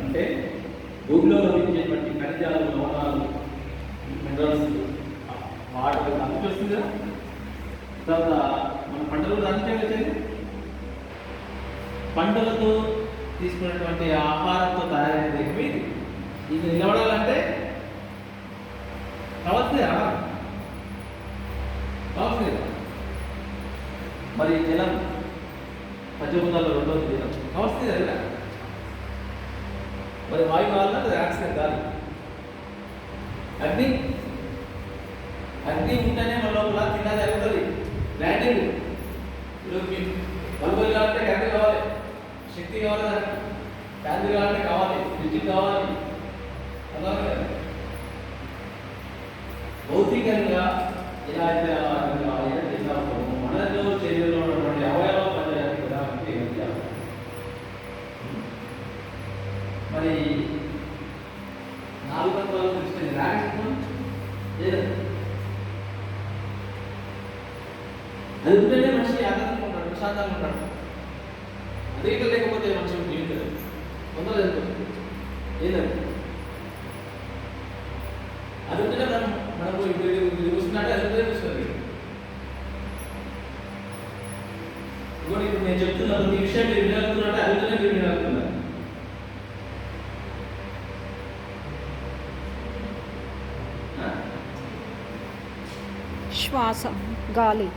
అంటే భూమిలో లభించేటువంటి ఖనిజాలు, లవణాలు, మినరల్స్, వాటర్ అందుకు వస్తుంది కదా. తర్వాత మన పంటలు కూడా అంతే వచ్చేది. పంటలతో తీసుకున్నటువంటి ఆహారంతో తయారైనది ఇది నిలబడాలంటే కావాల్సిందే ఆహారం కావాల్సిందే. మరి జలం పంచభూతాల్లో రెండోది జలం కావాల్సిందే కదా. మరి వాయు కావాలన్నా ఆక్సిజన్ కాదు. అగ్ని ఉంటేనే మన లోపల తిన్నా జరుగుతుంది. ల్యాండింగ్ బల్బులు కావాలంటే కరెంట్ కావాలి, శక్తి కావాలి, ఫ్యాన్ కావాలంటే కావాలి, విద్యుత్ కావాలి. అలాగే భౌతికంగా ఎలా అయితే మనలో శరీరంలో ఉన్నటువంటి అవయవాలు పనిచేయాలి కదా. అంటే మరి 4 తత్వాల గురించి రాకపోతే అది ఉంటేనే మనిషి ఆనందంగా ఉంటాడు, ప్రశాంతంగా ఉంటాడు. అదే లేకపోతే మనిషి జీవితం పొందలేదు. ఏదండి అది ఉంటేనే మనకు ఇప్పుడు చూస్తున్నట్టే అది ఉంటే చూస్తుంది. ఇంకోటి ఇప్పుడు నేను చెప్తున్నాను ఈ విషయం మీరు వినగలుగుతున్నట్టే అది ఉంటేనే మీరు వినగలుగుతున్నారు. శ్వాస, గాలి